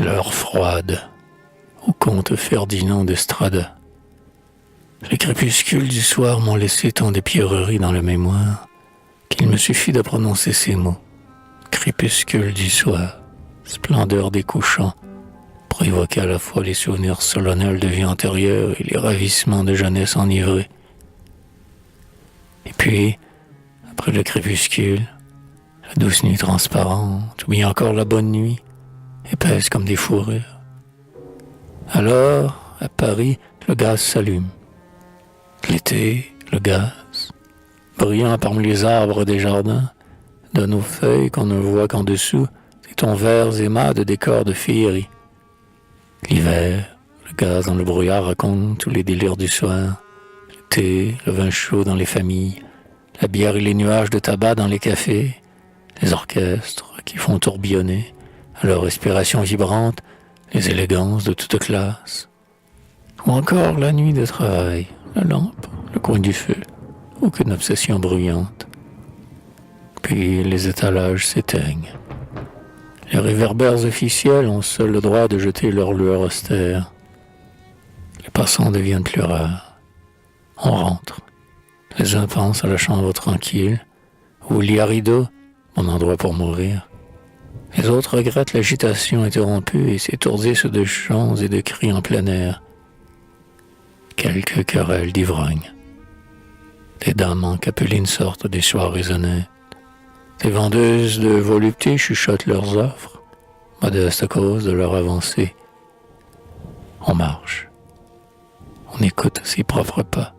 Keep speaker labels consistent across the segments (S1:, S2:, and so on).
S1: l'heure froide, au comte Ferdinand d'Estrada. Les crépuscules du soir m'ont laissé tant de pierreries dans la mémoire qu'il me suffit de prononcer ces mots. Crépuscule du soir, splendeur des couchants, pour évoquer à la fois les souvenirs solennels de vie antérieure et les ravissements de jeunesse enivrée. Et puis, après le crépuscule, la douce nuit transparente, ou bien encore la bonne nuit, épaisse comme des fourrures. Alors, à Paris, le gaz s'allume. L'été, le gaz, brillant parmi les arbres des jardins, donne aux feuilles qu'on ne voit qu'en dessous des tons verts et mats de décors de féerie. L'hiver, le gaz dans le brouillard raconte tous les délires du soir. Le thé, le vin chaud dans les familles, la bière et les nuages de tabac dans les cafés, les orchestres qui font tourbillonner, à leur respiration vibrante, les élégances de toute classe. Ou encore la nuit de travail, la lampe, le coin du feu, aucune obsession bruyante. Puis les étalages s'éteignent. Les réverbères officiels ont seuls le droit de jeter leur lueur austère. Les passants deviennent plus rares. On rentre. Les uns pensent à la chambre tranquille, au lit à rideaux, mon endroit pour mourir. Les autres regrettent l'agitation interrompue et s'étourdissent de chants et de cris en plein air. Quelques querelles d'ivrogne. Des dames en capeline sortent des soirées honnêtes. Des vendeuses de volupté chuchotent leurs offres, modestes à cause de leur avancée. On marche. On écoute ses propres pas.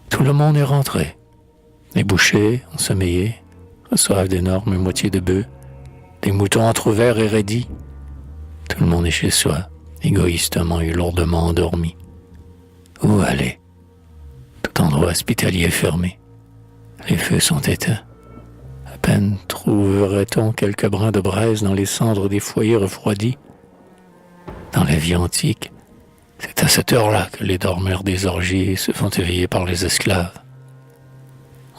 S1: Tout le monde est rentré. Les bouchers ont sommeillé, reçoivent d'énormes moitiés de bœufs, des moutons entr'ouverts et raidis. Tout le monde est chez soi, égoïstement et lourdement endormi. Où aller? Tout endroit hospitalier est fermé. Les feux sont éteints. À peine trouverait-on quelques brins de braise dans les cendres des foyers refroidis. Dans la vie antique, c'est à cette heure-là que les dormeurs des orgies se font éveiller par les esclaves.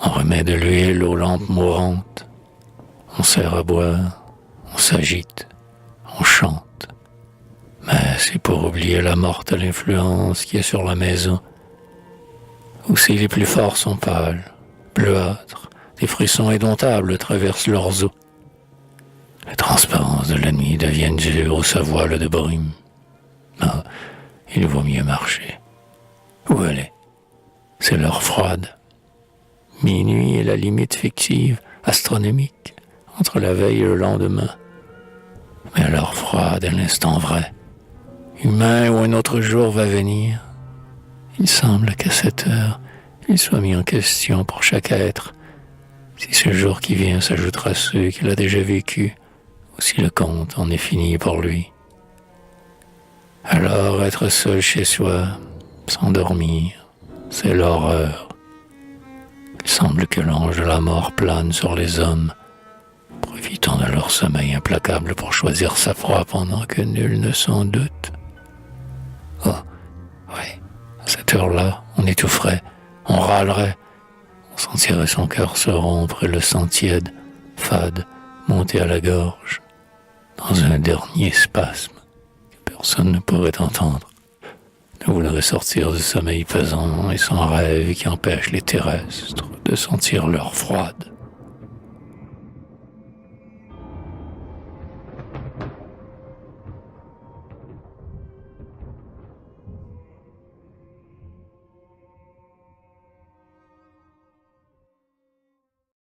S1: On remet de l'huile aux lampes mourantes. On sert à boire, on s'agite, on chante. Mais c'est pour oublier la morte l'influence qui est sur la maison. Aussi les plus forts sont pâles, bleuâtres, des frissons indomptables traversent leurs os. Les transparences de la nuit deviennent dures aux voiles de brume. Ah, il vaut mieux marcher. Où aller? C'est l'heure froide. Minuit est la limite fictive, astronomique, entre la veille et le lendemain. Mais l'heure froide est l'instant vrai. Humain où un autre jour va venir. Il semble qu'à cette heure, il soit mis en question pour chaque être. Si ce jour qui vient s'ajoutera à ceux qu'il a déjà vécus, ou si le compte en est fini pour lui. Alors être seul chez soi, s'endormir, c'est l'horreur. Il semble que l'ange de la mort plane sur les hommes, profitant de leur sommeil implacable pour choisir sa proie pendant que nul ne s'en doute. Oh, oui, à cette heure-là, on étoufferait, on râlerait, on sentirait son cœur se rompre et le sang tiède, fade, monter à la gorge, dans un dernier spasme que personne ne pourrait entendre. On voudrait sortir du sommeil pesant et sans rêve qui empêche les terrestres de sentir l'heure froide.